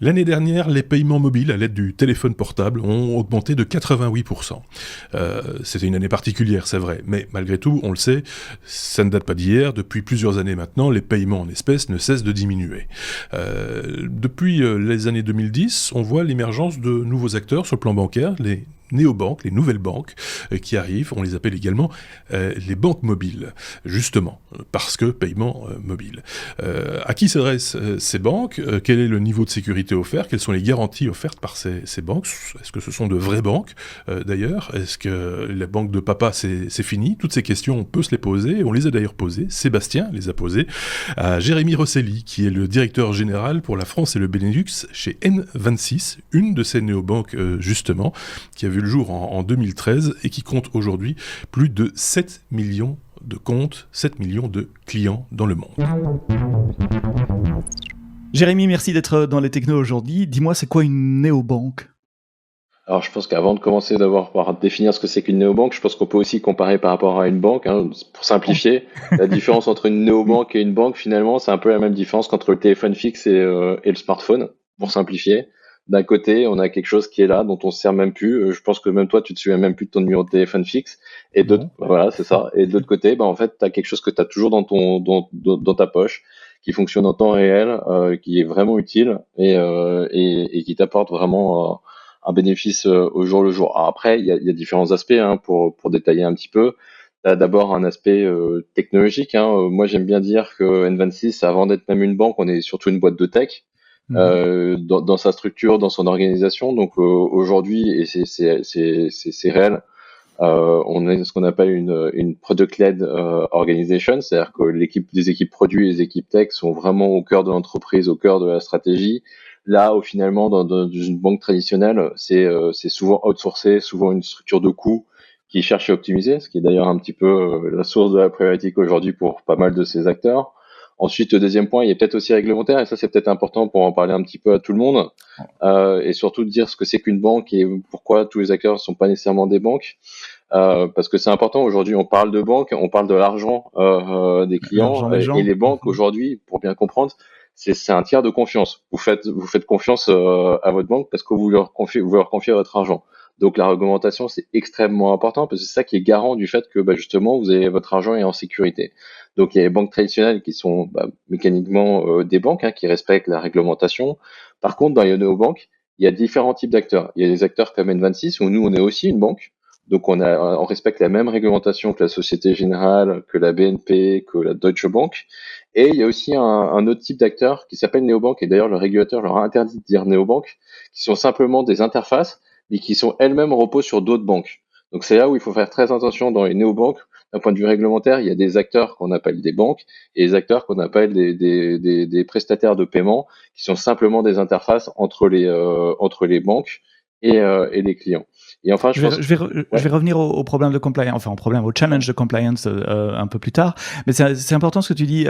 L'année dernière, les paiements mobiles à l'aide du téléphone portable ont augmenté de 88%. C'était une année particulière, c'est vrai, mais malgré tout, on le sait, ça ne date pas d'hier. Depuis plusieurs années maintenant, les paiements en espèces ne cessent de diminuer. Depuis les années 2010, on voit l'émergence de nouveaux acteurs sur le plan bancaire, les néobanques, les nouvelles banques qui arrivent. On les appelle également les banques mobiles, justement, parce que paiement mobile. À qui s'adressent ces banques? Quel est le niveau de sécurité offert? Quelles sont les garanties offertes par ces banques? Est-ce que ce sont de vraies banques, d'ailleurs? Est-ce que la banque de papa, c'est fini? Toutes ces questions, on peut se les poser. On les a d'ailleurs posées. Sébastien les a posées à Jérémy Rosselli, qui est le directeur général pour la France et le Benelux chez N26, une de ces néobanques, justement, qui a vu le jour en 2013 et qui compte aujourd'hui plus de 7 millions de comptes, 7 millions de clients dans le monde. Jérémy, merci d'être dans les technos aujourd'hui. Dis-moi, c'est quoi une néobanque? Alors, je pense qu'avant de commencer par définir ce que c'est qu'une néobanque, je pense qu'on peut aussi comparer par rapport à une banque, hein. Pour simplifier, la différence entre une néobanque et une banque, finalement, c'est un peu la même différence qu'entre le téléphone fixe et le smartphone, pour simplifier. D'un côté, on a quelque chose qui est là, dont on se sert même plus. Je pense que même toi, tu te souviens même plus de ton numéro de téléphone fixe. Et d'autre, Non. voilà, c'est ça. Et de l'autre côté, en fait, tu as quelque chose que tu as toujours dans ta poche, qui fonctionne en temps réel, qui est vraiment utile et qui t'apporte vraiment un bénéfice au jour le jour. Alors après, il y a différents aspects, hein, pour détailler un petit peu. T'as d'abord un aspect technologique, hein. Moi, j'aime bien dire que N26, avant d'être même une banque, on est surtout une boîte de tech. Dans sa structure, dans son organisation. Donc aujourd'hui, et c'est réel, on est ce qu'on appelle une product-led organization, c'est-à-dire que les équipes produits et les équipes tech sont vraiment au cœur de l'entreprise, au cœur de la stratégie. Là, finalement, dans une banque traditionnelle, c'est souvent outsourcé, souvent une structure de coûts qui cherche à optimiser, ce qui est d'ailleurs un petit peu la source de la problématique aujourd'hui pour pas mal de ces acteurs. Ensuite, le deuxième point, il est peut-être aussi réglementaire, et ça c'est peut-être important pour en parler un petit peu à tout le monde, et surtout de dire ce que c'est qu'une banque et pourquoi tous les acteurs ne sont pas nécessairement des banques. Parce que c'est important, aujourd'hui on parle de banque, on parle de l'argent des L'argent clients, des et gens. les banques aujourd'hui, pour bien comprendre, c'est un tiers de confiance. Vous faites confiance à votre banque parce que vous leur confiez votre argent. Donc la réglementation, c'est extrêmement important parce que c'est ça qui est garant du fait que justement votre argent est en sécurité. Donc il y a les banques traditionnelles qui sont mécaniquement des banques, hein, qui respectent la réglementation. Par contre, dans les néobanques, il y a différents types d'acteurs. Il y a des acteurs comme N26 où nous on est aussi une banque. Donc on respecte la même réglementation que la Société Générale, que la BNP, que la Deutsche Bank. Et il y a aussi un autre type d'acteurs qui s'appelle néobanque, et d'ailleurs le régulateur leur a interdit de dire néobanque, qui sont simplement des interfaces, mais qui sont elles-mêmes reposent sur d'autres banques. Donc c'est là où il faut faire très attention dans les néobanques. D'un point de vue réglementaire, il y a des acteurs qu'on appelle des banques et des acteurs qu'on appelle des prestataires de paiement, qui sont simplement des interfaces entre les banques et les clients. Et enfin, je pense. Je vais revenir au problème de compliance, enfin au challenge de compliance un peu plus tard. Mais c'est important ce que tu dis.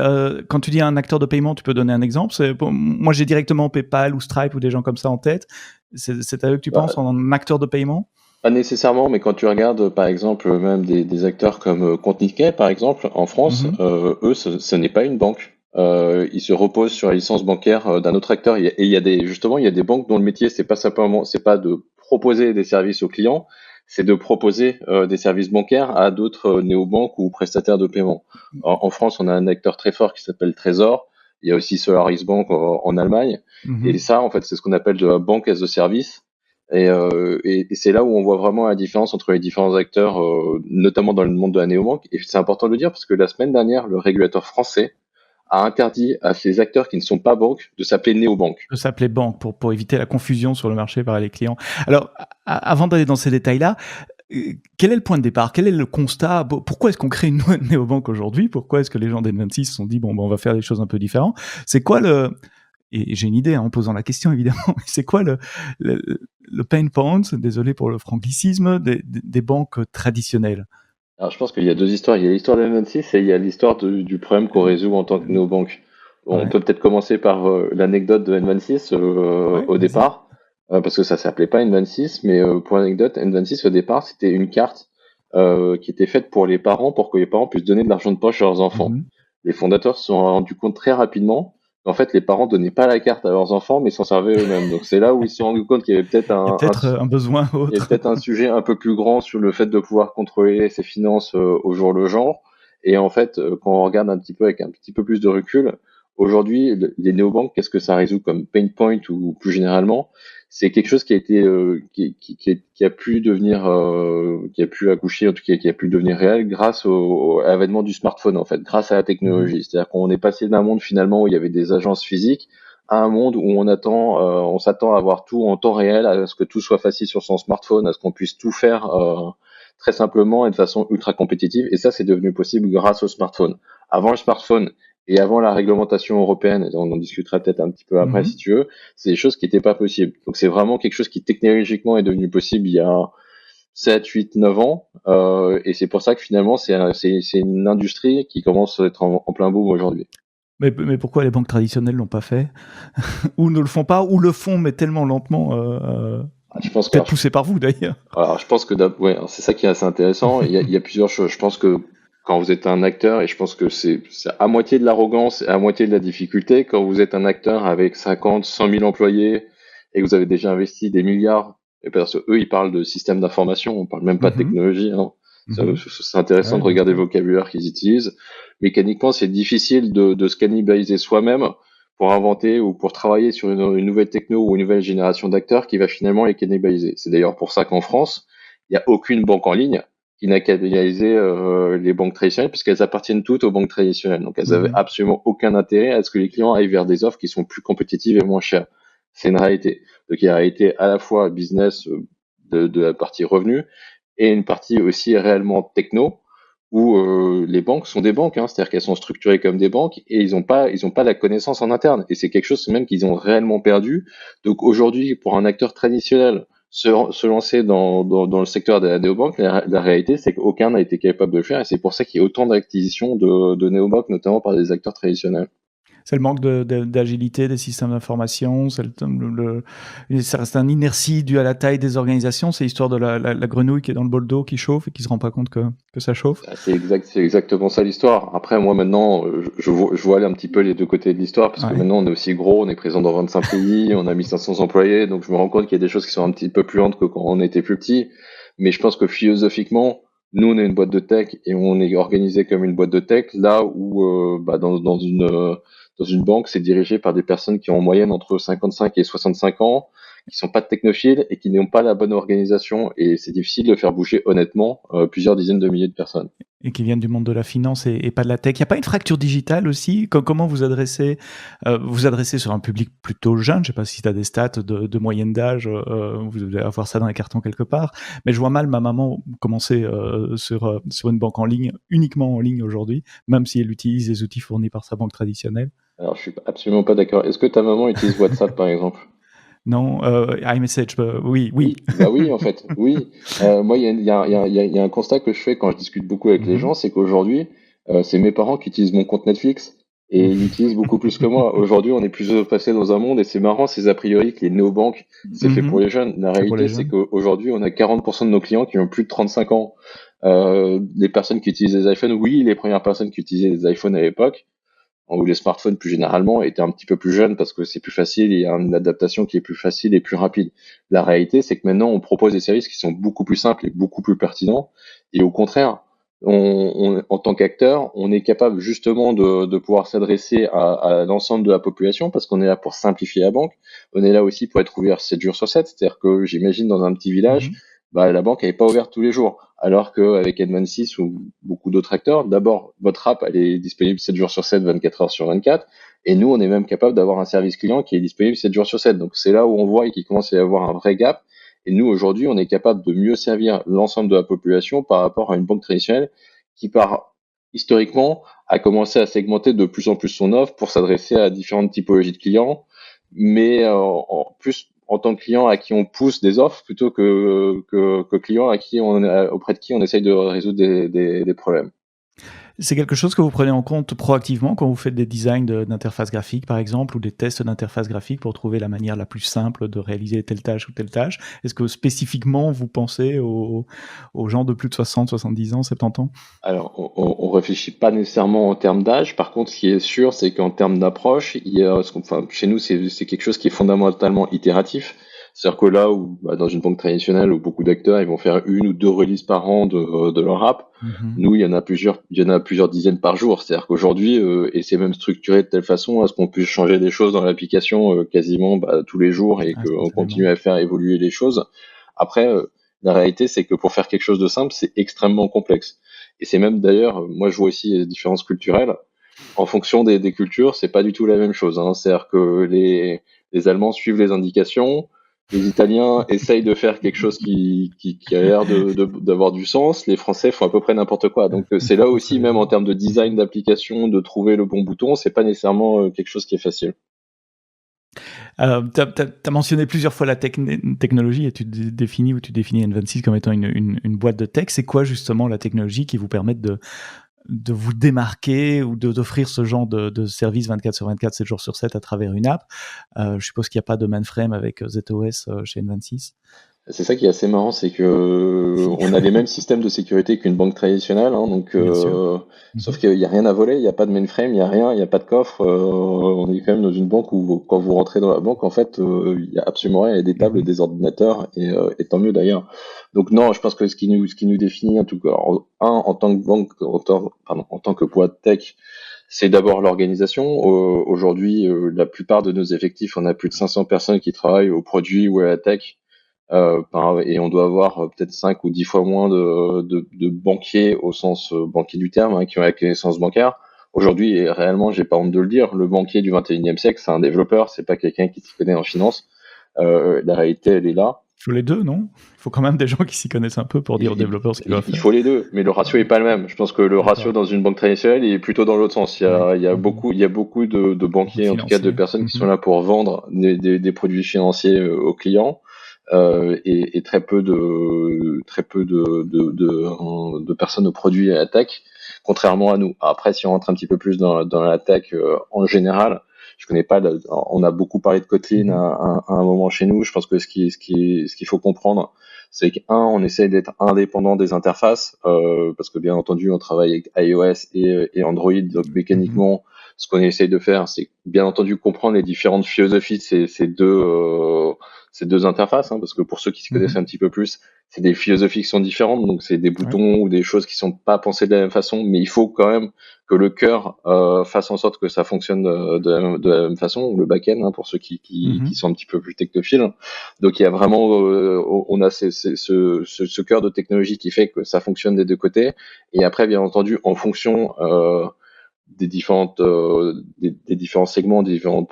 Quand tu dis un acteur de paiement, tu peux donner un exemple. Moi, j'ai directement PayPal ou Stripe ou des gens comme ça en tête. C'est à eux que tu penses en acteur de paiement? Pas nécessairement, mais quand tu regardes, par exemple, même des acteurs comme Contniquet, par exemple, en France, eux, ce n'est pas une banque. Ils se reposent sur la licence bancaire d'un autre acteur. Et il y a justement, il y a des banques dont le métier, c'est pas de proposer des services aux clients, c'est de proposer des services bancaires à d'autres néobanques ou prestataires de paiement. En France, on a un acteur très fort qui s'appelle Trésor. Il y a aussi Solaris Bank en Allemagne. Et ça, en fait, c'est ce qu'on appelle de la banque as a service. Et c'est là où on voit vraiment la différence entre les différents acteurs, notamment dans le monde de la néobanque. Et c'est important de le dire parce que la semaine dernière, le régulateur français a interdit à ces acteurs qui ne sont pas banques de s'appeler néobanques. De s'appeler banque pour éviter la confusion sur le marché par les clients. Alors, avant d'aller dans ces détails-là, quel est le point de départ? Quel est le constat? Pourquoi est-ce qu'on crée une néobanque aujourd'hui? Pourquoi est-ce que les gens d'N26 se sont dit, on va faire des choses un peu différentes? C'est quoi et j'ai une idée en posant la question évidemment, mais c'est quoi le pain point, désolé pour le franglicisme, des banques traditionnelles? Alors, je pense qu'il y a deux histoires. Il y a l'histoire de N26 et il y a l'histoire du problème qu'on résout en tant que néobanque. On Ouais. peut peut-être commencer par l'anecdote de N26 Ouais, au vas-y. départ, parce que ça s'appelait pas N26, mais pour l'anecdote, N26 au départ, c'était une carte qui était faite pour les parents, pour que les parents puissent donner de l'argent de poche à leurs enfants. Mhm. Les fondateurs se sont rendus compte très rapidement En fait, les parents donnaient pas la carte à leurs enfants, mais s'en servaient eux-mêmes. Donc c'est là où ils se sont rendus compte qu'il y avait peut-être Il y a peut-être un besoin il y a autre. peut-être un sujet un peu plus grand sur le fait de pouvoir contrôler ses finances au jour le jour. Et en fait, quand on regarde un petit peu avec un petit peu plus de recul, aujourd'hui, les néobanques, qu'est-ce que ça résout comme pain point ou plus généralement? C'est quelque chose qui a été, qui a pu devenir, qui a pu accoucher, en tout cas, qui a pu devenir réel grâce à l'avènement du smartphone, en fait, grâce à la Mhm. technologie. C'est-à-dire qu'on est passé d'un monde finalement où il y avait des agences physiques à un monde où on s'attend à avoir tout en temps réel, à ce que tout soit facile sur son smartphone, à ce qu'on puisse tout faire très simplement et de façon ultra compétitive. Et ça, c'est devenu possible grâce au smartphone. Avant le smartphone et avant la réglementation européenne, et on en discutera peut-être un petit peu après Mhm. si tu veux, c'est des choses qui n'étaient pas possibles. Donc c'est vraiment quelque chose qui technologiquement est devenu possible il y a 7, 8, 9 ans. Et c'est pour ça que finalement, c'est une industrie qui commence à être en plein boom aujourd'hui. Mais pourquoi les banques traditionnelles l'ont pas fait? Ou ne le font pas, ou le font mais tellement lentement, Je pense que peut-être poussé par vous d'ailleurs. Alors, je pense que ouais, c'est ça qui est assez intéressant. Il y a plusieurs choses. Je pense que quand vous êtes un acteur, et je pense que c'est à moitié de l'arrogance et à moitié de la difficulté, quand vous êtes un acteur avec 50, 100 000 employés et que vous avez déjà investi des milliards, et parce que eux, ils parlent de système d'information, on parle même pas de Mhm. technologie, hein. Mhm. C'est intéressant Ouais, de bien regarder sûr. le vocabulaire qu'ils utilisent. Mécaniquement, c'est difficile de se cannibaliser soi-même pour inventer ou pour travailler sur une nouvelle techno ou une nouvelle génération d'acteurs qui va finalement les cannibaliser. C'est d'ailleurs pour ça qu'en France, il n'y a aucune banque en ligne qui n'a cannibalisé les banques traditionnelles puisqu'elles appartiennent toutes aux banques traditionnelles. Donc elles avaient Mhm. absolument aucun intérêt à ce que les clients aillent vers des offres qui sont plus compétitives et moins chères. C'est une réalité. Donc il y a une réalité à la fois business de la partie revenus et une partie aussi réellement techno où les banques sont des banques, hein, c'est-à-dire qu'elles sont structurées comme des banques et ils ont pas la connaissance en interne. Et c'est quelque chose même qu'ils ont réellement perdu. Donc aujourd'hui, pour un acteur traditionnel se lancer dans le secteur des néobanques, la réalité c'est qu'aucun n'a été capable de le faire et c'est pour ça qu'il y a autant d'acquisitions de néobanques, notamment par des acteurs traditionnels. C'est le manque d'agilité des systèmes d'information, ça reste une inertie due à la taille des organisations, c'est l'histoire de la grenouille qui est dans le bol d'eau qui chauffe et qui se rend pas compte que ça chauffe. Ah, c'est exactement ça l'histoire. Après, moi maintenant, je vois aller un petit peu les deux côtés de l'histoire, parce que Ouais. maintenant on est aussi gros, on est présent dans 25 pays, on a 1500 employés, donc je me rends compte qu'il y a des choses qui sont un petit peu plus lentes que quand on était plus petit. Mais je pense que philosophiquement, nous on est une boîte de tech et on est organisé comme une boîte de tech, là où dans une banque, c'est dirigé par des personnes qui ont en moyenne entre 55 et 65 ans, qui sont pas technophiles et qui n'ont pas la bonne organisation. Et c'est difficile de faire bouger honnêtement plusieurs dizaines de milliers de personnes. Et qui viennent du monde de la finance et pas de la tech. Il n'y a pas une fracture digitale aussi? Comment vous adressez sur un public plutôt jeune? Je ne sais pas si tu as des stats de moyenne d'âge, vous devez avoir ça dans les cartons quelque part. Mais je vois mal ma maman commencer sur une banque en ligne, uniquement en ligne aujourd'hui, même si elle utilise les outils fournis par sa banque traditionnelle. Alors, je suis absolument pas d'accord. Est-ce que ta maman utilise WhatsApp, par exemple? Non, iMessage, oui, oui. Oui, bah oui, en fait, oui. Moi, il y a un constat que je fais quand je discute beaucoup avec les Mhm. gens, c'est qu'aujourd'hui, c'est mes parents qui utilisent mon compte Netflix et ils l'utilisent beaucoup plus que moi. Aujourd'hui, on est plus passé dans un monde et c'est marrant, ces a priori que les néobanques, c'est fait pour Mhm. les jeunes. La C'est pour les réalité, c'est jeunes. qu'aujourd'hui, on a 40% de nos clients qui ont plus de 35 ans. Les personnes qui utilisent des iPhones, oui, les premières personnes qui utilisaient des iPhones à l'époque, ou les smartphones plus généralement étaient un petit peu plus jeunes parce que c'est plus facile, il y a une adaptation qui est plus facile et plus rapide. La réalité, c'est que maintenant, on propose des services qui sont beaucoup plus simples et beaucoup plus pertinents. Et au contraire, en tant qu'acteur, on est capable justement de pouvoir s'adresser à l'ensemble de la population parce qu'on est là pour simplifier la banque. On est là aussi pour être ouvert 7 jours sur 7. C'est-à-dire que j'imagine dans un petit village, Mhm. bah, la banque n'est pas ouverte tous les jours. Alors qu'avec N26 ou beaucoup d'autres acteurs, d'abord, votre app, elle est disponible 7 jours sur 7, 24 heures sur 24. Et nous, on est même capable d'avoir un service client qui est disponible 7 jours sur 7. Donc, c'est là où on voit qu'il commence à y avoir un vrai gap. Et nous, aujourd'hui, on est capable de mieux servir l'ensemble de la population par rapport à une banque traditionnelle qui, historiquement, a commencé à segmenter de plus en plus son offre pour s'adresser à différentes typologies de clients, mais en plus en tant que client à qui on pousse des offres plutôt que client à qui auprès de qui on essaye de résoudre des problèmes. C'est quelque chose que vous prenez en compte proactivement quand vous faites des designs d'interface graphique, par exemple, ou des tests d'interface graphique pour trouver la manière la plus simple de réaliser telle tâche ou telle tâche. Est-ce que spécifiquement vous pensez aux gens de plus de 60, 70 ans, 70 ans? Alors, on réfléchit pas nécessairement en termes d'âge. Par contre, ce qui est sûr, c'est qu'en termes d'approche, enfin, chez nous, c'est quelque chose qui est fondamentalement itératif. C'est-à-dire que là où, bah, dans une banque traditionnelle, où beaucoup d'acteurs, ils vont faire une ou deux releases par an de leur app, nous, il y en a plusieurs dizaines par jour. C'est-à-dire qu'aujourd'hui, et c'est même structuré de telle façon à ce qu'on puisse changer des choses dans l'application quasiment bah, tous les jours et qu'on continue à faire évoluer les choses. Après, la réalité, c'est que pour faire quelque chose de simple, c'est extrêmement complexe. Et c'est même d'ailleurs, moi je vois aussi les différences culturelles. En fonction des cultures, c'est pas du tout la même chose. Hein. C'est-à-dire que les Allemands suivent les indications, les Italiens essayent de faire quelque chose qui a l'air d'avoir du sens, les Français font à peu près n'importe quoi. Donc c'est là aussi, même en termes de design d'application, de trouver le bon bouton, c'est pas nécessairement quelque chose qui est facile. Tu as mentionné plusieurs fois la technologie et tu définis N26 comme étant une boîte de tech. C'est quoi justement la technologie qui vous permet de vous démarquer ou d'offrir ce genre de service 24/24, 7 jours sur 7 à travers une app? Je suppose qu'il n'y a pas de mainframe avec ZOS chez N26. C'est ça qui est assez marrant, c'est que on a les mêmes systèmes de sécurité qu'une banque traditionnelle, hein, donc sauf qu'il n'y a rien à voler, il n'y a pas de mainframe, il n'y a rien, il n'y a pas de coffre. On est quand même dans une banque où quand vous rentrez dans la banque, en fait, il n'y a absolument rien, il y a des tables, des ordinateurs, et tant mieux d'ailleurs. Donc non, je pense que ce qui nous définit, en tout cas, en tant que banque, en tant que boîte tech, c'est d'abord l'organisation. Aujourd'hui, la plupart de nos effectifs, on a plus de 500 personnes qui travaillent au produit ou à la tech. Et on doit avoir peut-être 5 ou 10 fois moins de banquiers au sens banquier du terme, hein, qui ont la connaissance bancaire. Aujourd'hui, et réellement, j'ai pas honte de le dire, le banquier du 21e siècle, c'est un développeur, c'est pas quelqu'un qui s'y connaît en finance. La réalité, elle est là. Il faut les deux, non? Il faut quand même des gens qui s'y connaissent un peu pour dire aux développeurs ce qu'ils doivent faire. Il faut les deux, mais le ratio est pas le même. Je pense que le ratio dans une banque traditionnelle est plutôt dans l'autre sens. Il y a beaucoup de banquiers, en tout cas de personnes qui sont là pour vendre des produits financiers aux clients. Et très peu de personnes au produit et à la tech, contrairement à nous. Après, si on rentre un petit peu plus dans la tech en général, je connais pas. On a beaucoup parlé de Kotlin à un moment chez nous. Je pense que ce qu'il faut comprendre, c'est on essaie d'être indépendant des interfaces, parce que bien entendu, on travaille avec iOS et Android, donc mécaniquement, ce qu'on essaie de faire, c'est bien entendu comprendre les différentes philosophies de ces deux interfaces, hein, parce que pour ceux qui se connaissent un petit peu plus, c'est des philosophies qui sont différentes, donc c'est des boutons ou des choses qui sont pas pensées de la même façon, mais il faut quand même que le cœur fasse en sorte que ça fonctionne de la même façon, ou le back-end, hein, pour ceux qui sont un petit peu plus technophiles. Donc il y a vraiment, on a ce cœur de technologie qui fait que ça fonctionne des deux côtés, et après bien entendu en fonction des différents segments, des différents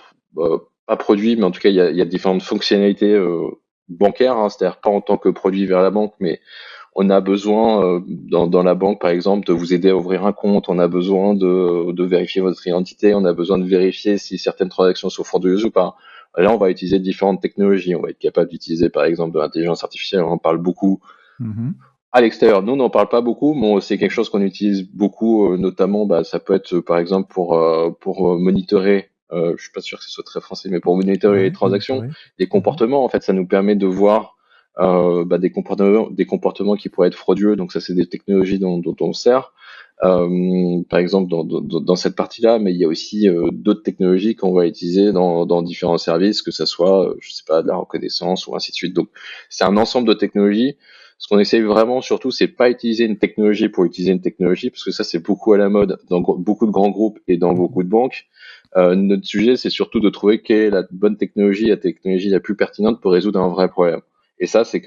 pas produits, mais en tout cas il y a différentes fonctionnalités bancaires, hein, c'est-à-dire pas en tant que produit vers la banque, mais on a besoin dans la banque par exemple de vous aider à ouvrir un compte, on a besoin de vérifier votre identité, on a besoin de vérifier si certaines transactions sont frauduleuses ou pas. Là on va utiliser différentes technologies, on va être capable d'utiliser par exemple de l'intelligence artificielle, on en parle beaucoup. À l'extérieur, nous, on n'en parle pas beaucoup, mais c'est quelque chose qu'on utilise beaucoup, notamment, bah, ça peut être, par exemple, pour monitorer, je suis pas sûr que ce soit très français, mais pour monitorer les transactions, les comportements, en fait, ça nous permet de voir des comportements qui pourraient être frauduleux, donc ça, c'est des technologies dont on sert, par exemple, dans cette partie-là, mais il y a aussi d'autres technologies qu'on va utiliser dans différents services, que ça soit, je sais pas, de la reconnaissance ou ainsi de suite. Donc, c'est un ensemble de technologies. Ce qu'on essaye vraiment, surtout, c'est pas utiliser une technologie pour utiliser une technologie, parce que ça, c'est beaucoup à la mode dans beaucoup de grands groupes et dans beaucoup de banques. Notre sujet, c'est surtout de trouver quelle est la bonne technologie, la technologie la plus pertinente pour résoudre un vrai problème. Et ça, c'est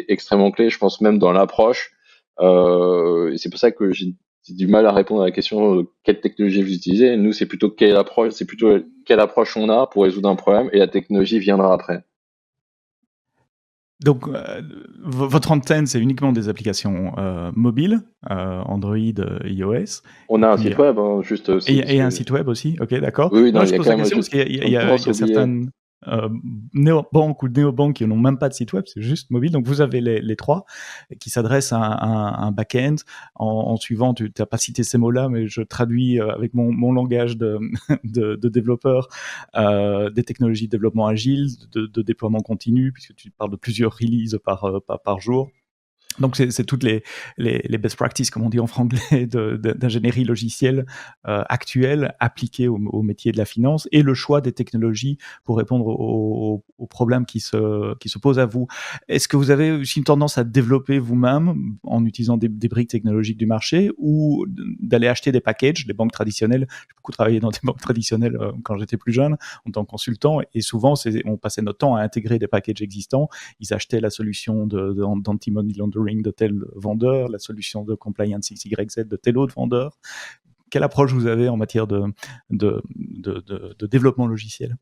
extrêmement clé, je pense, même dans l'approche. Et c'est pour ça que j'ai du mal à répondre à la question quelle technologie vous utilisez. Nous, c'est plutôt quelle approche on a pour résoudre un problème, et la technologie viendra après. Donc, votre antenne, c'est uniquement des applications mobiles, Android, iOS. On a un site web, hein, juste. Et un site web aussi, ok, d'accord. Oui, non, je pose la question parce qu'il y a certaines. néobanques ou néobanques qui n'ont même pas de site web, c'est juste mobile. Donc vous avez les trois qui s'adressent à un back-end en suivant, tu n'as pas cité ces mots-là, mais je traduis avec mon langage de développeur des technologies de développement agile, de déploiement continu, puisque tu parles de plusieurs releases par jour. Donc c'est toutes les best practices, comme on dit en franglais, d'ingénierie logicielle actuelle appliquée au métier de la finance, et le choix des technologies pour répondre aux problèmes qui se posent à vous. Est-ce que vous avez aussi une tendance à développer vous-même en utilisant des briques technologiques du marché, ou d'aller acheter des packages, des banques traditionnelles? J'ai beaucoup travaillé dans des banques traditionnelles quand j'étais plus jeune en tant que consultant, et souvent on passait notre temps à intégrer des packages existants. Ils achetaient la solution d'anti-money laundering de tel vendeur, la solution de compliance XYZ de tel autre vendeur. Quelle approche vous avez en matière de développement logiciel?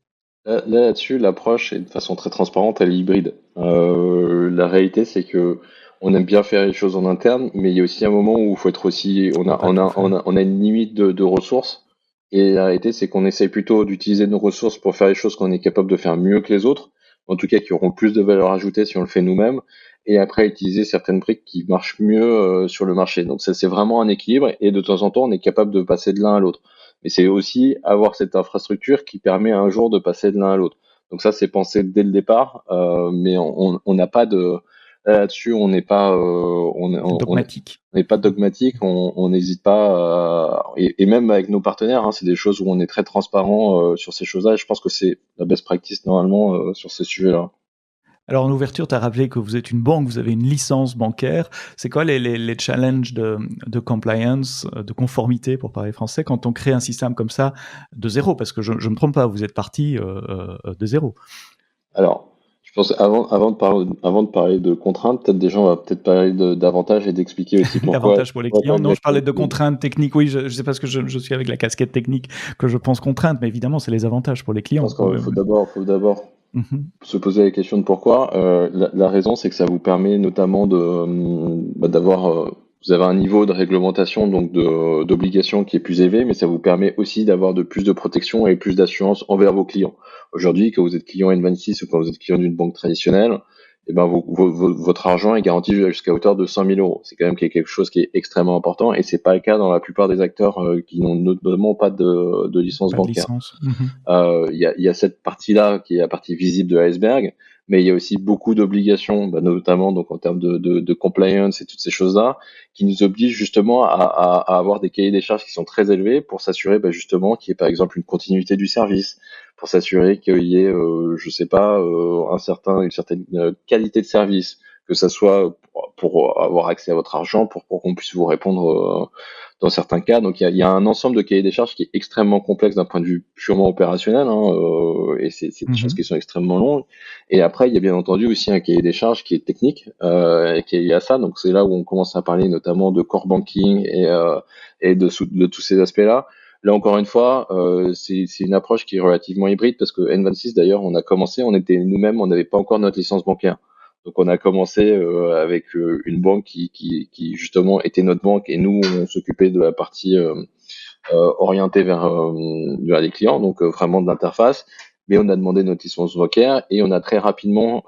Là-dessus, l'approche est de façon très transparente, elle est hybride. La réalité, c'est que on aime bien faire les choses en interne, mais il y a aussi un moment où il faut être aussi, on a une limite de ressources. Et la réalité, c'est qu'on essaye plutôt d'utiliser nos ressources pour faire les choses qu'on est capable de faire mieux que les autres, en tout cas qui auront plus de valeur ajoutée si on le fait nous-mêmes, et après utiliser certaines briques qui marchent mieux sur le marché. Donc ça, c'est vraiment un équilibre, et de temps en temps, on est capable de passer de l'un à l'autre. Mais c'est aussi avoir cette infrastructure qui permet un jour de passer de l'un à l'autre. Donc ça, c'est pensé dès le départ, mais on n'a pas de là-dessus, on n'est pas Dogmatique. on n'est pas dogmatique, on n'hésite pas, et même avec nos partenaires, hein, c'est des choses où on est très transparent sur ces choses-là. Et je pense que c'est la best practice normalement sur ces sujets-là. Alors en ouverture, tu as rappelé que vous êtes une banque, vous avez une licence bancaire. C'est quoi les challenges de compliance, de conformité, pour parler français, quand on crée un système comme ça de zéro? Parce que je ne me trompe pas, vous êtes parti de zéro. Alors, je pense avant de parler de contraintes, peut-être déjà on va peut-être parler d'avantages et d'expliquer aussi pourquoi. L'avantage pour les clients. Non, je parlais de contraintes techniques. Oui, je sais pas, parce que je suis avec la casquette technique que je pense contraintes, mais évidemment, c'est les avantages pour les Je clients. pense qu'il faut d'abord Mhm. se poser la question de pourquoi. La raison, c'est que ça vous permet notamment d'avoir, vous avez un niveau de réglementation, donc d'obligation qui est plus élevé, mais ça vous permet aussi d'avoir de plus de protection et plus d'assurance envers vos clients. Aujourd'hui, quand vous êtes client N26 ou quand vous êtes client d'une banque traditionnelle, eh ben votre argent est garanti jusqu'à hauteur de 100 000 euros. C'est quand même quelque chose qui est extrêmement important, et c'est pas le cas dans la plupart des acteurs qui n'ont notamment pas de licence Pas de bancaire. licence. Mhm. Il y a cette partie-là qui est la partie visible de l'iceberg, mais il y a aussi beaucoup d'obligations, notamment donc en termes de compliance et toutes ces choses-là, qui nous obligent justement à avoir des cahiers des charges qui sont très élevés pour s'assurer justement qu'il y ait par exemple une continuité du service, pour s'assurer qu'il y ait, je sais pas, une certaine qualité de service, que ça soit pour avoir accès à votre argent, pour qu'on puisse vous répondre dans certains cas. Donc il y a un ensemble de cahiers des charges qui est extrêmement complexe d'un point de vue purement opérationnel, hein, et c'est des choses qui sont extrêmement longues. Et après, il y a bien entendu aussi un cahier des charges qui est technique, et qui est lié à ça. Donc c'est là où on commence à parler notamment de core banking et de tous ces aspects-là. Là encore une fois, c'est une approche qui est relativement hybride, parce que N26 d'ailleurs, on était nous-mêmes, on n'avait pas encore notre licence bancaire. Donc on a commencé avec une banque qui justement était notre banque, et nous on s'occupait de la partie orientée vers les clients, donc vraiment de l'interface. Mais on a demandé notre licence bancaire, et on a très rapidement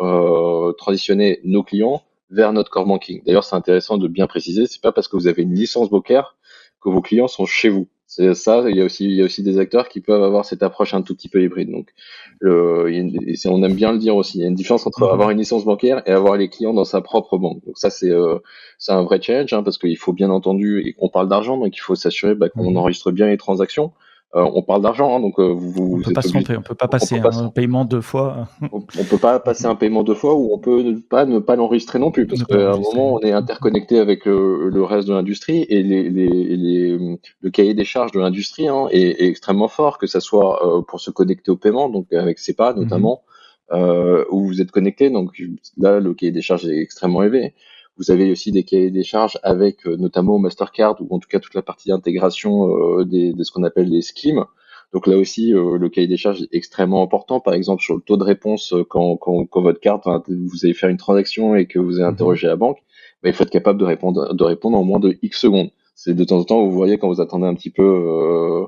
transitionné nos clients vers notre core banking. D'ailleurs, c'est intéressant de bien préciser, c'est pas parce que vous avez une licence bancaire que vos clients sont chez vous. C'est ça, il y a aussi des acteurs qui peuvent avoir cette approche un tout petit peu hybride. Donc, on aime bien le dire aussi. Il y a une différence entre avoir une licence bancaire et avoir les clients dans sa propre banque. Donc ça, c'est un vrai challenge, hein, parce qu'il faut bien entendu, et on parle d'argent, donc il faut s'assurer qu'on enregistre bien les transactions. On parle d'argent, hein, donc on peut pas se tromper, on peut pas passer un paiement deux fois. On peut pas passer un paiement deux fois, ou on peut ne pas l'enregistrer non plus, parce qu'à un moment on est interconnecté avec le reste de l'industrie, et le cahier des charges de l'industrie, hein, est extrêmement fort, que ça soit pour se connecter au paiement, donc avec SEPA notamment, où vous êtes connecté. Donc là, le cahier des charges est extrêmement élevé. Vous avez aussi des cahiers des charges avec notamment Mastercard, ou en tout cas toute la partie d'intégration de ce qu'on appelle les schemes. Donc là aussi, le cahier des charges est extrêmement important. Par exemple, sur le taux de réponse, quand votre carte, vous allez faire une transaction et que vous allez interroger la banque, il faut être capable de répondre en moins de X secondes. C'est de temps en temps, vous voyez, quand vous attendez un petit peu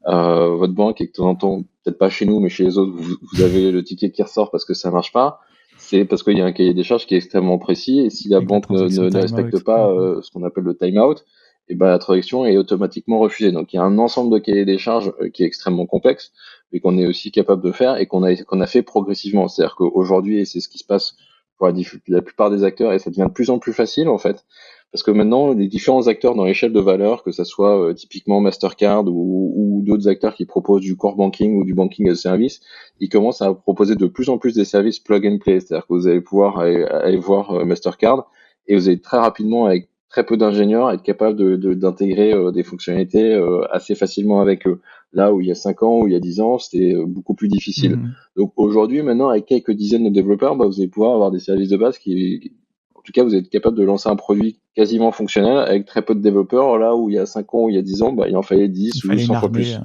votre banque et que de temps en temps, peut-être pas chez nous, mais chez les autres, vous avez le ticket qui ressort parce que ça marche pas, c'est parce qu'il y a un cahier des charges qui est extrêmement précis et si la Avec la banque transaction ne time-out. respecte pas ce qu'on appelle le time-out, et ben la transaction est automatiquement refusée. Donc il y a un ensemble de cahiers des charges qui est extrêmement complexe, mais qu'on est aussi capable de faire et qu'on a fait progressivement. C'est-à-dire qu'aujourd'hui, et c'est ce qui se passe pour la plupart des acteurs, et ça devient de plus en plus facile en fait, parce que maintenant, les différents acteurs dans l'échelle de valeur, que ça soit typiquement Mastercard ou d'autres acteurs qui proposent du core banking ou du banking as a service, ils commencent à proposer de plus en plus des services plug and play. C'est-à-dire que vous allez pouvoir aller voir Mastercard et vous allez très rapidement, avec très peu d'ingénieurs, être capable d'intégrer des fonctionnalités assez facilement avec eux. Là où il y a 5 ans ou il y a 10 ans, c'était beaucoup plus difficile. Mhm. Donc aujourd'hui, maintenant, avec quelques dizaines de développeurs, bah, vous allez pouvoir avoir des services de base en tout cas, vous êtes capable de lancer un produit quasiment fonctionnel avec très peu de développeurs, là où il y a 5 ans ou il y a 10 ans, bah, il en fallait Il 10 ou fallait une 100 fois armée. plus.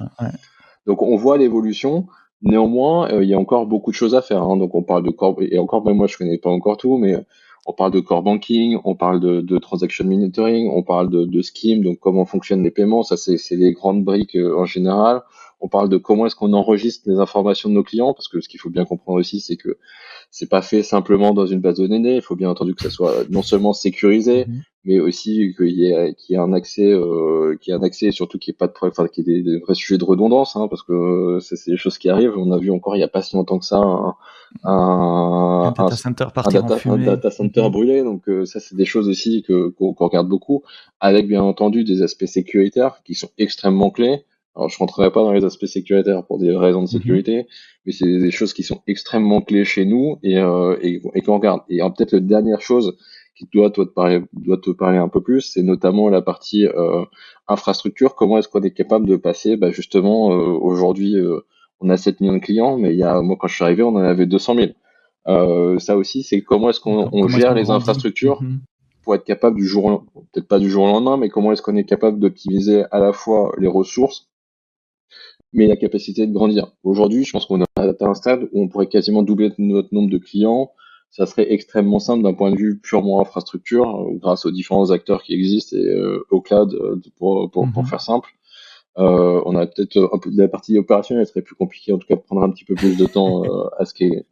Donc on voit l'évolution. Néanmoins, il y a encore beaucoup de choses à faire. Hein. Donc on parle de core, et encore, même moi je connais pas encore tout, mais on parle de core banking, on parle de transaction monitoring, on parle de scheme, donc comment fonctionnent les paiements, ça c'est les grandes briques en général. On parle de comment est-ce qu'on enregistre les informations de nos clients, parce que ce qu'il faut bien comprendre aussi, c'est que c'est pas fait simplement dans une base de données. Il faut bien entendu que ça soit non seulement sécurisé, Mhm. mais aussi qu'il y ait un accès, et surtout qu'il n'y ait pas de problème, enfin, qu'il y ait des vrais sujets de redondance, hein, parce que c'est des choses qui arrivent. On a vu encore il n'y a pas si longtemps que ça Un un, un, data center partir en un fumée. data center brûlé. Donc ça, c'est des choses aussi qu'on regarde beaucoup, avec bien entendu des aspects sécuritaires qui sont extrêmement clés. Alors je rentrerai pas dans les aspects sécuritaires pour des raisons de Mhm. sécurité, mais c'est des choses qui sont extrêmement clés chez nous et qu'on regarde. Et peut-être la dernière chose qui doit te parler un peu plus, c'est notamment la partie infrastructure. Comment est-ce qu'on est capable de passer, bah, justement, aujourd'hui, on a 7 millions de clients, mais moi, quand je suis arrivé, on en avait 200 000. Ça aussi, c'est comment est-ce qu'on Comment est-ce gère qu'on les grandit? infrastructures Mhm. pour être capable peut-être pas du jour au lendemain, mais comment est-ce qu'on est capable d'optimiser à la fois les ressources, mais la capacité de grandir. Aujourd'hui, je pense qu'on a atteint un stade où on pourrait quasiment doubler notre nombre de clients. Ça serait extrêmement simple d'un point de vue purement infrastructure, grâce aux différents acteurs qui existent et au cloud, pour Mhm. faire simple. On a peut-être un peu de la partie opérationnelle, elle serait plus compliquée, en tout cas, de prendre un petit peu plus de temps à scaler.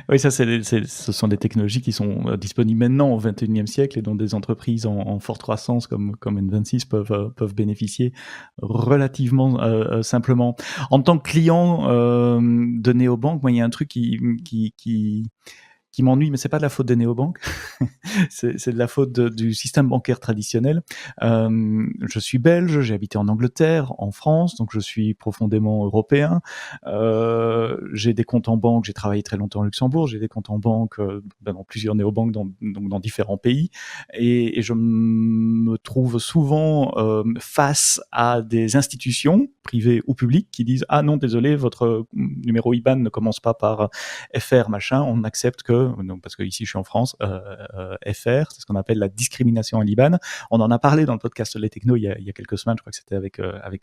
Oui, ça, ce sont des technologies qui sont disponibles maintenant au XXIe siècle et dont des entreprises en forte croissance comme N26 peuvent bénéficier relativement simplement. En tant que client de néobanque, moi, il y a un truc qui m'ennuie, mais c'est pas de la faute des néobanques, c'est de la faute du système bancaire traditionnel. Je suis belge, j'ai habité en Angleterre, en France, donc je suis profondément européen. J'ai des comptes en banque, j'ai travaillé très longtemps au Luxembourg, j'ai des comptes en banque dans plusieurs néobanques donc dans différents pays, et je me trouve souvent face à des institutions privées ou publiques qui disent ah non désolé votre numéro IBAN ne commence pas par FR machin, on accepte que donc parce que ici je suis en France, FR, c'est ce qu'on appelle la discrimination à l'IBAN. On en a parlé dans le podcast Les Technos il y a quelques semaines, je crois que c'était avec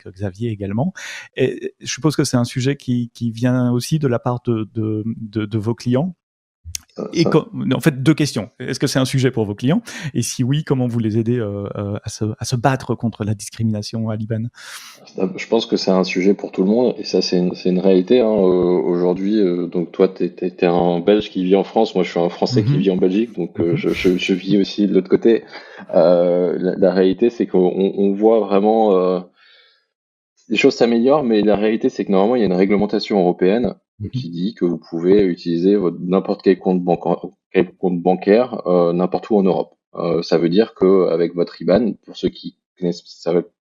Xavier également. Et je suppose que c'est un sujet qui vient aussi de la part de vos clients. Et Ça, en fait, deux questions. Est-ce que c'est un sujet pour vos clients? Et si oui, comment vous les aidez à se battre contre la discrimination à l'IBAN? je pense que c'est un sujet pour tout le monde et ça c'est une réalité hein, aujourd'hui. Donc toi t'es un Belge qui vit en France, moi je suis un Français qui vit en Belgique, donc je vis aussi de l'autre côté. La réalité c'est qu'on voit vraiment les choses s'améliorent, mais la réalité c'est que normalement il y a une réglementation européenne qui dit que vous pouvez utiliser n'importe quel compte bancaire n'importe où en Europe. Ça veut dire que avec votre IBAN, pour ceux qui connaissent,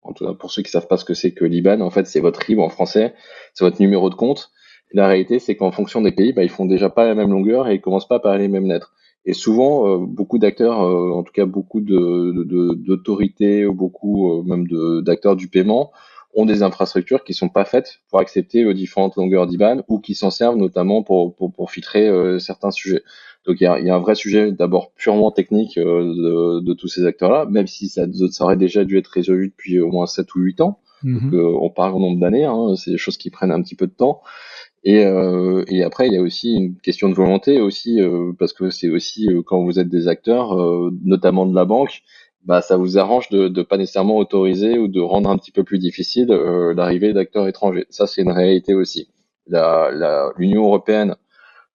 en tout cas, pour ceux qui savent pas ce que c'est que l'IBAN, en fait, c'est votre RIB en français, c'est votre numéro de compte. Et la réalité, c'est qu'en fonction des pays, bah, ils font déjà pas la même longueur et ils commencent pas par les mêmes lettres. Et souvent, beaucoup d'acteurs, en tout cas beaucoup d'autorités ou beaucoup même d'acteurs du paiement, ont des infrastructures qui sont pas faites pour accepter différentes longueurs d'IBAN ou qui s'en servent notamment pour filtrer certains sujets. Donc il y a un vrai sujet d'abord purement technique de tous ces acteurs-là, même si ça aurait déjà dû être résolu depuis au moins 7 ou 8 ans. Donc on parle en nombre d'années, hein, c'est des choses qui prennent un petit peu de temps. Et après, il y a aussi une question de volonté aussi, parce que c'est aussi quand vous êtes des acteurs, notamment de la banque, bah, ça vous arrange de pas nécessairement autoriser ou de rendre un petit peu plus difficile l'arrivée d'acteurs étrangers. Ça, c'est une réalité aussi. L'Union européenne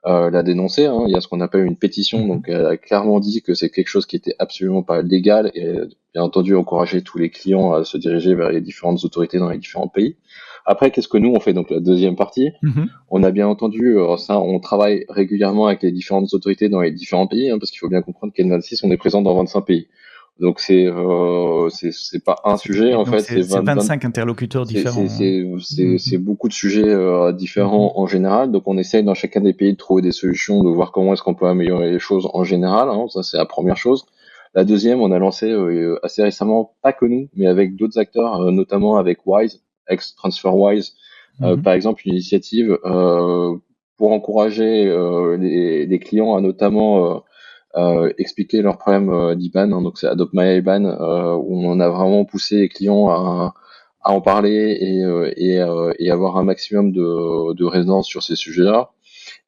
l'a dénoncé. Hein. Il y a ce qu'on appelle une pétition, donc elle a clairement dit que c'est quelque chose qui était absolument pas légal et bien entendu encourager tous les clients à se diriger vers les différentes autorités dans les différents pays. Après, qu'est-ce que nous on fait? Donc la deuxième partie, on a bien entendu ça, on travaille régulièrement avec les différentes autorités dans les différents pays, hein, parce qu'il faut bien comprendre qu'N26 on est présent dans 25 pays. Donc c'est pas un sujet en fait, c'est 25 interlocuteurs différents. C'est beaucoup de sujets différents en général. Donc on essaye dans chacun des pays de trouver des solutions, de voir comment est-ce qu'on peut améliorer les choses en général. Hein. Ça c'est la première chose. La deuxième, on a lancé assez récemment, pas que nous, mais avec d'autres acteurs, notamment avec Wise, ex-TransferWise, par exemple une initiative pour encourager les clients à notamment expliquer leurs problèmes d'IBAN. Hein, donc c'est Adopt My IBAN où on a vraiment poussé les clients à en parler et avoir un maximum de résonance sur ces sujets-là.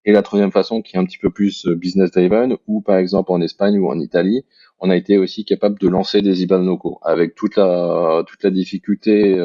Et la troisième façon, qui est un petit peu plus business driven, où par exemple en Espagne ou en Italie, on a été aussi capable de lancer des IBAN locaux avec toute la difficulté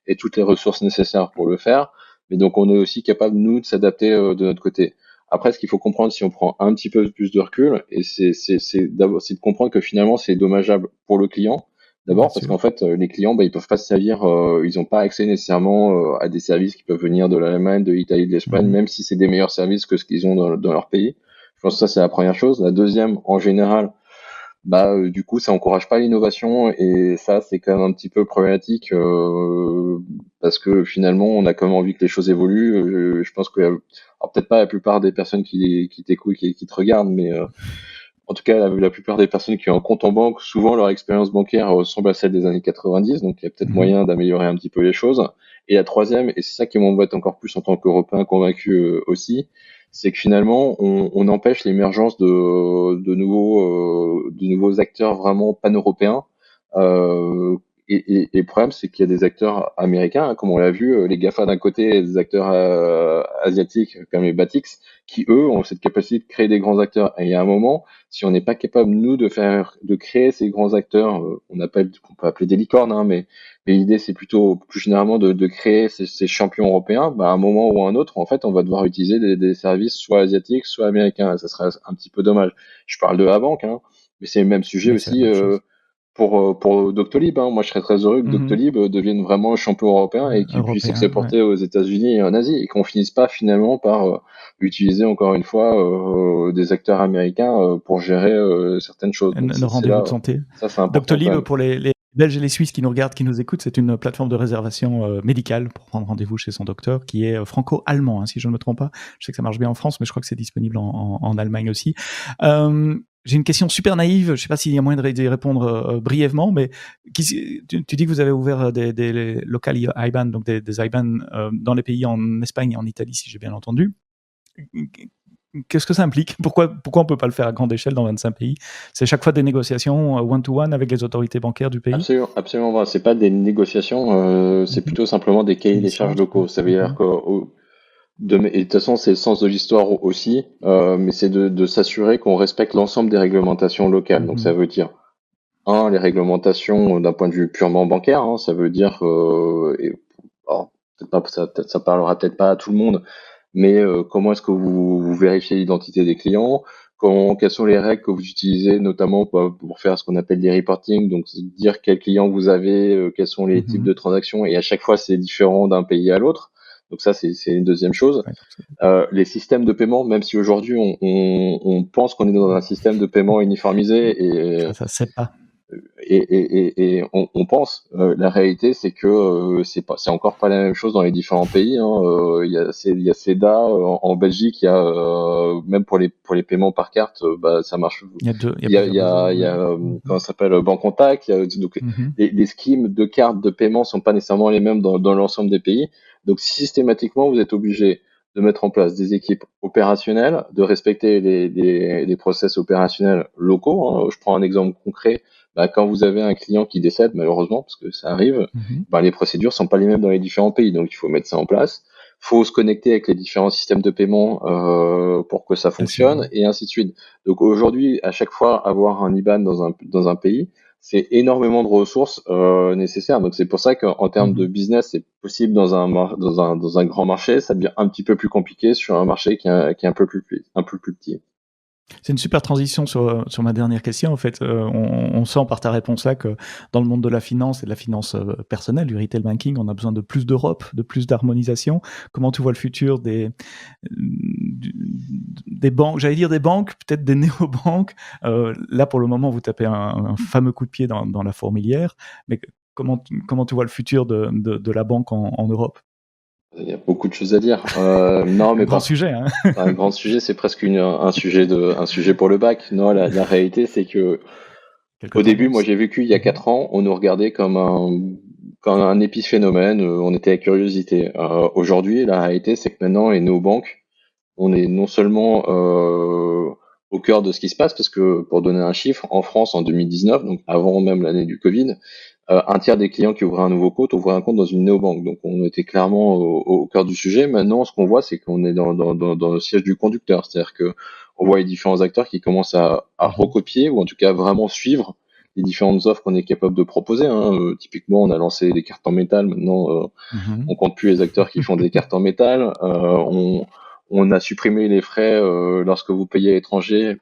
et toutes les ressources nécessaires pour le faire. Mais donc on est aussi capable nous de s'adapter de notre côté. Après, ce qu'il faut comprendre, si on prend un petit peu plus de recul, et c'est de comprendre que finalement c'est dommageable pour le client. D'abord parce qu'en fait, les clients, ils peuvent pas se servir, ils n'ont pas accès nécessairement à des services qui peuvent venir de l'Allemagne, de l'Italie, de l'Espagne, même si c'est des meilleurs services que ce qu'ils ont dans leur pays. Je pense que ça c'est la première chose. La deuxième, en général, du coup, ça encourage pas l'innovation et ça c'est quand même un petit peu problématique parce que finalement, on a quand même envie que les choses évoluent. Je pense que, alors peut-être pas la plupart des personnes qui t'écoutent, qui te regardent, mais en tout cas, la plupart des personnes qui ont un compte en banque, souvent leur expérience bancaire ressemble à celle des années 90, donc il y a peut-être moyen d'améliorer un petit peu les choses. Et la troisième, et c'est ça qui m'embête encore plus en tant qu'Européen convaincu aussi, c'est que finalement, on empêche l'émergence de nouveaux acteurs vraiment pan-européens. Et le problème, c'est qu'il y a des acteurs américains, hein, comme on l'a vu, les GAFA d'un côté et des acteurs asiatiques comme les Batix, qui eux ont cette capacité de créer des grands acteurs. Et il y a un moment, si on n'est pas capable nous de créer ces grands acteurs, qu'on peut appeler des licornes, hein, mais l'idée c'est plutôt plus généralement de créer ces champions européens. À un moment ou à un autre, en fait, on va devoir utiliser des services soit asiatiques, soit américains. Et ça serait un petit peu dommage. Je parle de la banque, hein, mais c'est le même sujet aussi. Pour Doctolib, hein. Moi je serais très heureux que Doctolib devienne vraiment champion européen et qu'il puisse s'exporter aux États-Unis et en Asie et qu'on finisse pas finalement par utiliser encore une fois des acteurs américains pour gérer certaines choses. Le rendez-vous de santé. Ça, c'est important. Doctolib, pour les Belges et les Suisses qui nous regardent, qui nous écoutent, c'est une plateforme de réservation médicale pour prendre rendez-vous chez son docteur qui est franco-allemand, hein, si je ne me trompe pas. Je sais que ça marche bien en France, mais je crois que c'est disponible en Allemagne aussi. J'ai une question super naïve, je ne sais pas s'il y a moyen d'y répondre brièvement, mais tu dis que vous avez ouvert des local IBAN, donc des IBAN dans les pays en Espagne et en Italie, si j'ai bien entendu. Qu'est-ce que ça implique? Pourquoi on ne peut pas le faire à grande échelle dans 25 pays? C'est chaque fois des négociations one-to-one avec les autorités bancaires du pays? Absolument. C'est pas des négociations, c'est plutôt simplement des cahiers des charges locaux. Ça veut dire que et de toute façon, c'est le sens de l'histoire aussi, mais c'est de s'assurer qu'on respecte l'ensemble des réglementations locales. Donc ça veut dire, les réglementations d'un point de vue purement bancaire, hein, ça veut dire, ça parlera peut-être pas à tout le monde, mais comment est-ce que vous vérifiez l'identité des clients, quelles sont les règles que vous utilisez, notamment pour faire ce qu'on appelle des reporting, donc dire quels clients vous avez, quels sont les types de transactions, et à chaque fois c'est différent d'un pays à l'autre. Donc ça, c'est une deuxième chose. Les systèmes de paiement, même si aujourd'hui on pense qu'on est dans un système de paiement uniformisé et ça c'est pas. Et on pense. La réalité, c'est que c'est encore pas la même chose dans les différents pays. Hein. Il y a CEDA en Belgique. Il y a même pour les paiements par carte, ça marche. Il y a comment ça s'appelle, Bancontact. Donc les schemes de cartes de paiement sont pas nécessairement les mêmes dans l'ensemble des pays. Donc systématiquement, vous êtes obligé de mettre en place des équipes opérationnelles, de respecter les process opérationnels locaux. Hein. Je prends un exemple concret. Quand vous avez un client qui décède, malheureusement, parce que ça arrive, les procédures sont pas les mêmes dans les différents pays, donc il faut mettre ça en place. Faut se connecter avec les différents systèmes de paiement pour que ça fonctionne, et ainsi de suite. Donc aujourd'hui, à chaque fois, avoir un IBAN dans un pays, c'est énormément de ressources nécessaires. Donc c'est pour ça qu'en termes de business, c'est possible dans un grand marché. Ça devient un petit peu plus compliqué sur un marché qui est un peu plus petit. C'est une super transition sur ma dernière question. En fait, on sent par ta réponse là que dans le monde de la finance et de la finance personnelle, du retail banking, on a besoin de plus d'Europe, de plus d'harmonisation. Comment tu vois le futur des banques, j'allais dire des banques, peut-être des néobanques. Là, pour le moment, vous tapez un fameux coup de pied dans la fourmilière. Mais comment tu vois le futur de la banque en Europe? Il y a beaucoup de choses à dire. Non, mais Grand sujet, hein. un grand sujet, c'est presque un sujet pour le bac. Non, la réalité, c'est que Quelques au début, moi, tendances. j'ai vécu il y a 4 ans, on nous regardait comme un épiphénomène. On était à curiosité. Aujourd'hui, la réalité, c'est que maintenant, les néobanques, on est non seulement au cœur de ce qui se passe, parce que pour donner un chiffre, en France, en 2019, donc avant même l'année du Covid, un tiers des clients qui ouvraient un nouveau compte ouvraient un compte dans une néobanque. Donc on était clairement au cœur du sujet. Maintenant, ce qu'on voit, c'est qu'on est dans le siège du conducteur. C'est-à-dire que on voit les différents acteurs qui commencent à recopier, ou en tout cas vraiment suivre les différentes offres qu'on est capable de proposer. Typiquement, on a lancé des cartes en métal. Maintenant, on compte plus les acteurs qui font des cartes en métal. On a supprimé les frais lorsque vous payez à l'étranger.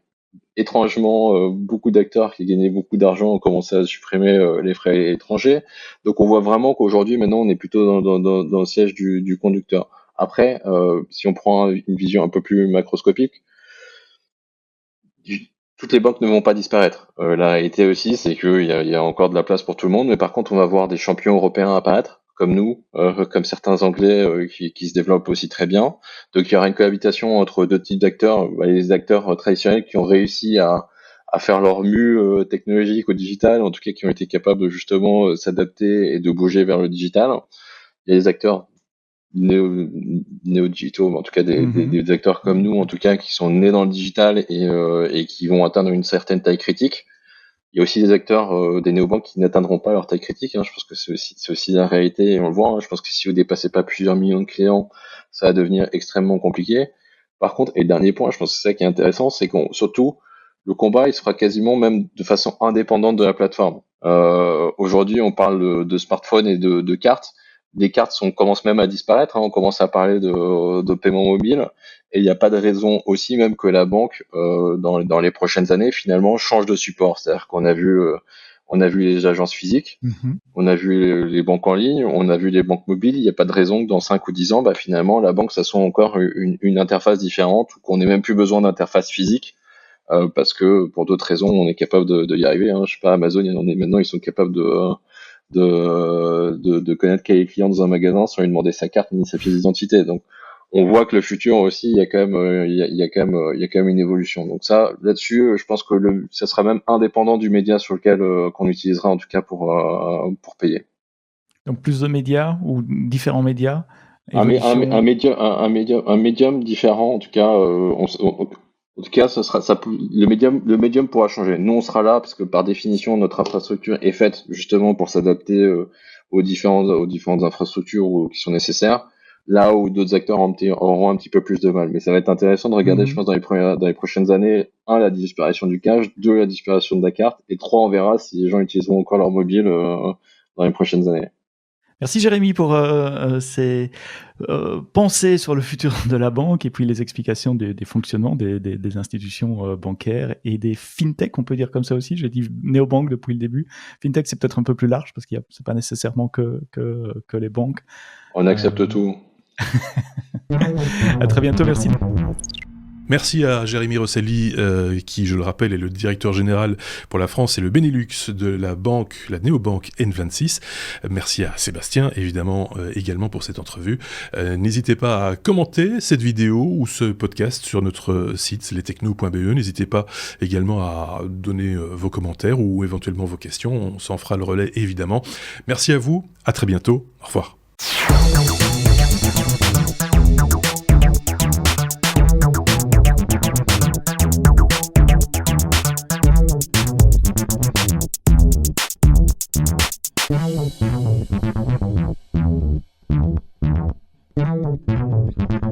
Étrangement, beaucoup d'acteurs qui gagnaient beaucoup d'argent ont commencé à supprimer les frais étrangers. Donc on voit vraiment qu'aujourd'hui, maintenant, on est plutôt dans le siège du conducteur. Après, si on prend une vision un peu plus macroscopique, toutes les banques ne vont pas disparaître. La réalité aussi, c'est qu'il y a encore de la place pour tout le monde, mais par contre, on va voir des champions européens apparaître, comme nous, comme certains Anglais qui se développent aussi très bien. Donc il y aura une cohabitation entre deux types d'acteurs, les acteurs traditionnels qui ont réussi à faire leur mue technologique au digital, en tout cas qui ont été capables de justement s'adapter et de bouger vers le digital. Il y a les acteurs néo-digitaux, mais en tout cas des acteurs comme nous, en tout cas, qui sont nés dans le digital et qui vont atteindre une certaine taille critique. Il y a aussi des acteurs des néobanques qui n'atteindront pas leur taille critique. Je pense que c'est aussi la réalité, et on le voit. Je pense que si vous dépassez pas plusieurs millions de clients, ça va devenir extrêmement compliqué. Par contre, et dernier point, je pense que c'est ça qui est intéressant, c'est qu'on surtout le combat, il se fera quasiment même de façon indépendante de la plateforme. Aujourd'hui, on parle de smartphones et de cartes. Les cartes commencent même à disparaître. On commence à parler de paiement mobile, et il n'y a pas de raison aussi même que la banque, dans les prochaines années, finalement, change de support. C'est-à-dire qu'on a vu les agences physiques, on a vu les banques en ligne, on a vu les banques mobiles. Il n'y a pas de raison que dans 5 ou 10 ans, finalement, la banque, ça soit encore une interface différente, ou qu'on n'ait même plus besoin d'interface physique. Parce que pour d'autres raisons, on est capable de y arriver. Je sais pas, Amazon, maintenant, ils sont capables de connaître quel est le client dans un magasin sans lui demander sa carte ni sa pièce d'identité. Donc, on voit que le futur aussi, il y a quand même une évolution. Donc ça, là-dessus, je pense que ça sera même indépendant du média sur lequel qu'on utilisera, en tout cas pour payer. Donc plus de médias ou différents médias. Un médium différent, en tout cas, en tout cas, le médium pourra changer. Nous, on sera là parce que par définition, notre infrastructure est faite justement pour s'adapter aux différentes infrastructures qui sont nécessaires. Là où d'autres acteurs auront un petit peu plus de mal. Mais ça va être intéressant de regarder, je pense, dans les prochaines années, 1, la disparition du cash, 2, la disparition de la carte, et 3, on verra si les gens utiliseront encore leur mobile dans les prochaines années. Merci Jérémy pour ces pensées sur le futur de la banque et puis les explications des fonctionnements des institutions bancaires et des fintech, on peut dire comme ça aussi. J'ai dit néobanque depuis le début. Fintech, c'est peut-être un peu plus large parce qu'il c'est pas nécessairement que les banques. On accepte tout. À très bientôt, merci. Merci à Jérémy Rosselli, qui, je le rappelle, est le directeur général pour la France et le Benelux de la néobanque N26. Merci à Sébastien, évidemment, également pour cette entrevue. N'hésitez pas à commenter cette vidéo ou ce podcast sur notre site, lestechno.be. N'hésitez pas également à donner vos commentaires ou éventuellement vos questions. On s'en fera le relais, évidemment. Merci à vous. À très bientôt. Au revoir. Thank you.